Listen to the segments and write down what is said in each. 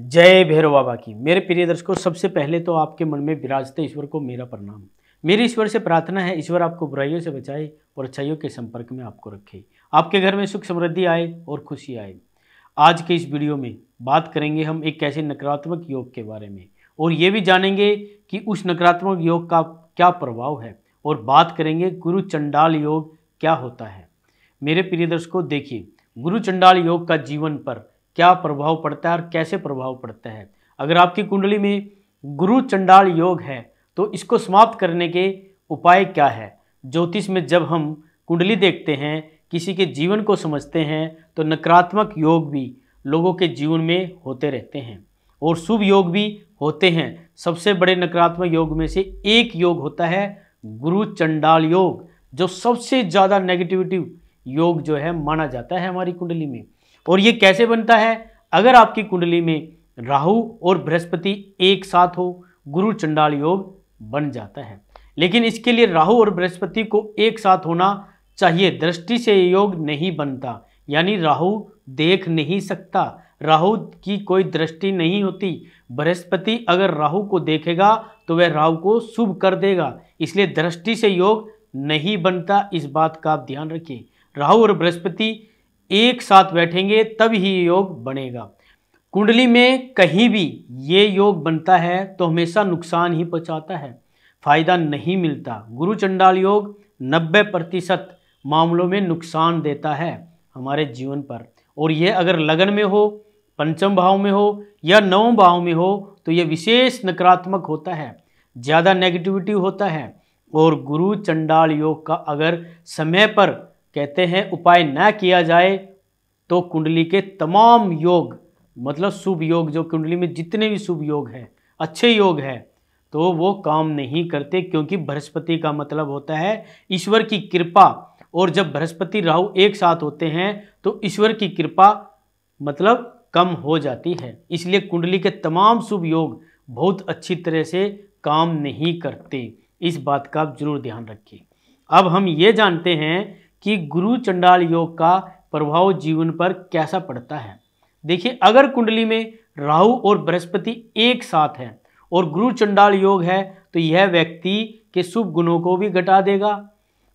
जय भैरव बाबा की। मेरे प्रिय दर्शकों, सबसे पहले तो आपके मन में विराजते ईश्वर को मेरा प्रणाम। मेरी ईश्वर से प्रार्थना है, ईश्वर आपको बुराइयों से बचाए और अच्छाइयों के संपर्क में आपको रखे, आपके घर में सुख समृद्धि आए और खुशी आए। आज के इस वीडियो में बात करेंगे हम एक ऐसे नकारात्मक योग के बारे में, और ये भी जानेंगे कि उस नकारात्मक योग का क्या प्रभाव है, और बात करेंगे गुरु चंडाल योग क्या होता है। मेरे प्रिय दर्शकों, देखिए, गुरु चंडाल योग का जीवन पर क्या प्रभाव पड़ता है और कैसे प्रभाव पड़ता है। अगर आपकी कुंडली में गुरु चंडाल योग है तो इसको समाप्त करने के उपाय क्या है। ज्योतिष में जब हम कुंडली देखते हैं, किसी के जीवन को समझते हैं, तो नकारात्मक योग भी लोगों के जीवन में होते रहते हैं और शुभ योग भी होते हैं। सबसे बड़े नकारात्मक योग में से एक योग होता है गुरु चंडाल योग, जो सबसे ज़्यादा नेगेटिविटी योग जो है माना जाता है हमारी कुंडली में। और ये कैसे बनता है? अगर आपकी कुंडली में राहु और बृहस्पति एक साथ हो, गुरु चंडाल योग बन जाता है। लेकिन इसके लिए राहु और बृहस्पति को एक साथ होना चाहिए, दृष्टि से योग नहीं बनता। यानी राहु देख नहीं सकता, राहु की कोई दृष्टि नहीं होती। बृहस्पति अगर राहु को देखेगा तो वह राहु को शुभ कर देगा, इसलिए दृष्टि से योग नहीं बनता। इस बात का आप ध्यान रखिए। राहु और बृहस्पति एक साथ बैठेंगे तब ही योग बनेगा। कुंडली में कहीं भी ये योग बनता है तो हमेशा नुकसान ही पहुंचाता है, फायदा नहीं मिलता। गुरु चंडाल योग 90% मामलों में नुकसान देता है हमारे जीवन पर। और ये अगर लगन में हो, पंचम भाव में हो या नवम भाव में हो तो ये विशेष नकारात्मक होता है, ज़्यादा नेगेटिविटी होता है। और गुरु चंडाल योग का अगर समय पर कहते हैं उपाय न किया जाए तो कुंडली के तमाम योग, मतलब शुभ योग, जो कुंडली में जितने भी शुभ योग हैं, अच्छे योग हैं, तो वो काम नहीं करते। क्योंकि बृहस्पति का मतलब होता है ईश्वर की कृपा, और जब बृहस्पति राहु एक साथ होते हैं तो ईश्वर की कृपा मतलब कम हो जाती है। इसलिए कुंडली के तमाम शुभ योग बहुत अच्छी तरह से काम नहीं करते। इस बात का आप जरूर ध्यान रखिए। अब हम ये जानते हैं कि गुरु चंडाल योग का प्रभाव जीवन पर कैसा पड़ता है। देखिए, अगर कुंडली में राहु और बृहस्पति एक साथ हैं और गुरु चंडाल योग है तो यह व्यक्ति के शुभ गुणों को भी घटा देगा।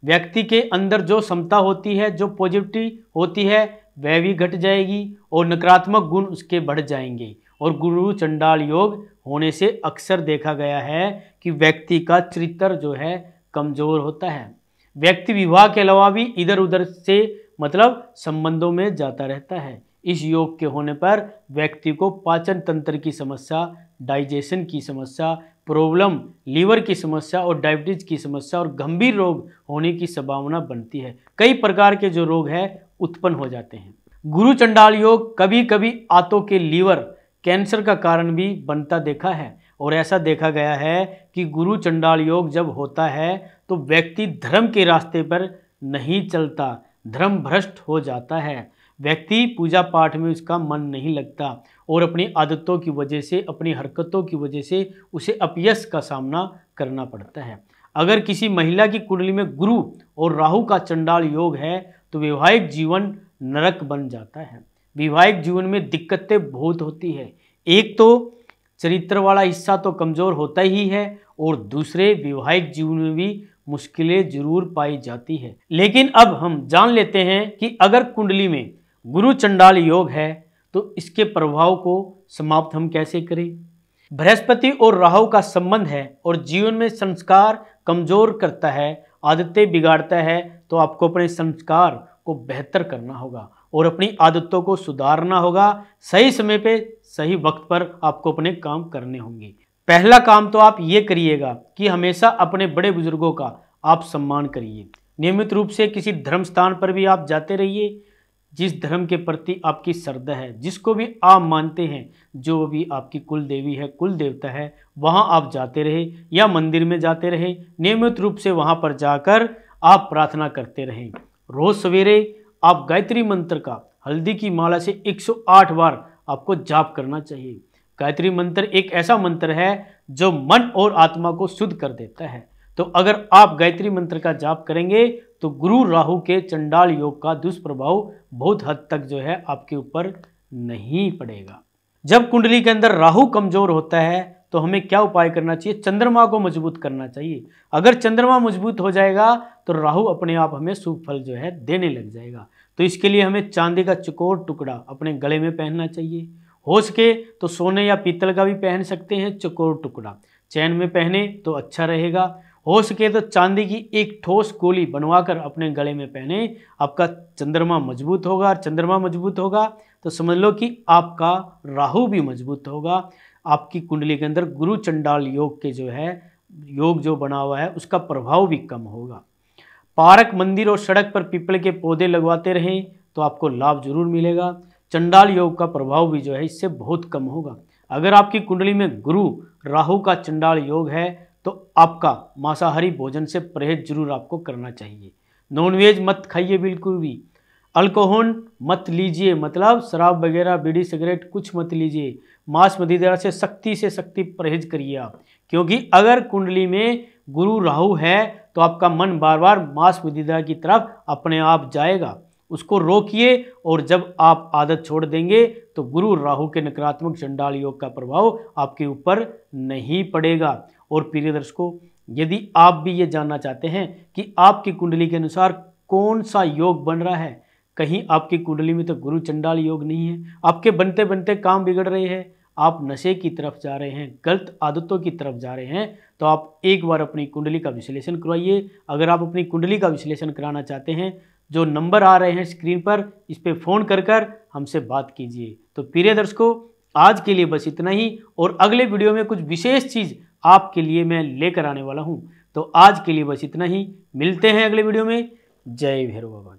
व्यक्ति के अंदर जो क्षमता होती है, जो पॉजिटिविटी होती है, वह भी घट जाएगी और नकारात्मक गुण उसके बढ़ जाएंगे। और गुरु चंडाल योग होने से अक्सर देखा गया है कि व्यक्ति का चरित्र जो है कमजोर होता है। व्यक्ति विवाह के अलावा भी इधर उधर से मतलब संबंधों में जाता रहता है। इस योग के होने पर व्यक्ति को पाचन तंत्र की समस्या, डाइजेशन की समस्या, प्रॉब्लम, लीवर की समस्या और डायबिटीज की समस्या और गंभीर रोग होने की संभावना बनती है। कई प्रकार के जो रोग है उत्पन्न हो जाते हैं। गुरु चंडाल योग कभी कभी आंतों के लीवर कैंसर का कारण भी बनता देखा है। और ऐसा देखा गया है कि गुरु चंडाल योग जब होता है तो व्यक्ति धर्म के रास्ते पर नहीं चलता, धर्म भ्रष्ट हो जाता है। व्यक्ति पूजा पाठ में उसका मन नहीं लगता और अपनी आदतों की वजह से, अपनी हरकतों की वजह से उसे अपयश का सामना करना पड़ता है। अगर किसी महिला की कुंडली में गुरु और राहु का चंडाल योग है तो वैवाहिक जीवन नरक बन जाता है। वैवाहिक जीवन में दिक्कतें बहुत होती है। एक तो चरित्र वाला हिस्सा तो कमजोर होता ही है, और दूसरे वैवाहिक जीवन में भी मुश्किलें जरूर पाई जाती है। लेकिन अब हम जान लेते हैं कि अगर कुंडली में गुरु चंडाल योग है तो इसके प्रभाव को समाप्त हम कैसे करें। बृहस्पति और राहु का संबंध है और जीवन में संस्कार कमजोर करता है, आदतें बिगाड़ता है। तो आपको अपने संस्कार को बेहतर करना होगा और अपनी आदतों को सुधारना होगा। सही समय पे, सही वक्त पर आपको अपने काम करने होंगे। पहला काम तो आप ये करिएगा कि हमेशा अपने बड़े बुजुर्गों का आप सम्मान करिए। नियमित रूप से किसी धर्म स्थान पर भी आप जाते रहिए। जिस धर्म के प्रति आपकी श्रद्धा है, जिसको भी आप मानते हैं, जो भी आपकी कुल देवी है, कुल देवता है, वहाँ आप जाते रहे या मंदिर में जाते रहे। नियमित रूप से वहाँ पर जाकर आप प्रार्थना करते रहें। रोज सवेरे आप गायत्री मंत्र का हल्दी की माला से 108 बार आपको जाप करना चाहिए। गायत्री मंत्र एक ऐसा मंत्र है जो मन और आत्मा को शुद्ध कर देता है। तो अगर आप गायत्री मंत्र का जाप करेंगे तो गुरु राहु के चंडाल योग का दुष्प्रभाव बहुत हद तक जो है आपके ऊपर नहीं पड़ेगा। जब कुंडली के अंदर राहु कमजोर होता है तो हमें क्या उपाय करना चाहिए? चंद्रमा को मजबूत करना चाहिए। अगर चंद्रमा मजबूत हो जाएगा तो राहु अपने आप हमें शुभ फल जो है देने लग जाएगा। तो इसके लिए हमें चांदी का चौकोर टुकड़ा अपने गले में पहनना चाहिए। हो सके तो सोने या पीतल का भी पहन सकते हैं चौकोर टुकड़ा, चैन में पहने तो अच्छा रहेगा। हो सके तो चांदी की एक ठोस गोली बनवाकर अपने गले में पहने, आपका चंद्रमा मजबूत होगा। और चंद्रमा मजबूत होगा तो समझ लो कि आपका राहु भी मजबूत होगा। आपकी कुंडली के अंदर गुरु चंडाल योग के जो है योग जो बना हुआ है उसका प्रभाव भी कम होगा। पार्क, मंदिर और सड़क पर पीपल के पौधे लगवाते रहें तो आपको लाभ जरूर मिलेगा। चंडाल योग का प्रभाव भी जो है इससे बहुत कम होगा। अगर आपकी कुंडली में गुरु राहु का चंडाल योग है तो आपका मांसाहारी भोजन से परहेज जरूर आपको करना चाहिए। नॉनवेज मत खाइए बिल्कुल भी। अल्कोहल मत लीजिए, मतलब शराब वगैरह, बीड़ी सिगरेट कुछ मत लीजिए। मांस मदिरा से सख्ती परहेज करिए आप, क्योंकि अगर कुंडली में गुरु राहु है तो आपका मन बार बार मांस मदिरा की तरफ अपने आप जाएगा। उसको रोकिए और जब आप आदत छोड़ देंगे तो गुरु राहु के नकारात्मक चंडाल योग का प्रभाव आपके ऊपर नहीं पड़ेगा। और प्रिय दर्शकों, यदि आप भी ये जानना चाहते हैं कि आपकी कुंडली के अनुसार कौन सा योग बन रहा है, कहीं आपकी कुंडली में तो गुरु चंडाल योग नहीं है, आपके बनते बनते काम बिगड़ रहे हैं, आप नशे की तरफ जा रहे हैं, गलत आदतों की तरफ जा रहे हैं, तो आप एक बार अपनी कुंडली का विश्लेषण करवाइए। अगर आप अपनी कुंडली का विश्लेषण कराना चाहते हैं, जो नंबर आ रहे हैं स्क्रीन पर, इस पर फ़ोन कर हमसे बात कीजिए। तो प्रिय दर्शकों, आज के लिए बस इतना ही, और अगले वीडियो में कुछ विशेष चीज़ आपके लिए मैं लेकर आने वाला हूँ। तो आज के लिए बस इतना ही, मिलते हैं अगले वीडियो में। जय भैरव बाबा।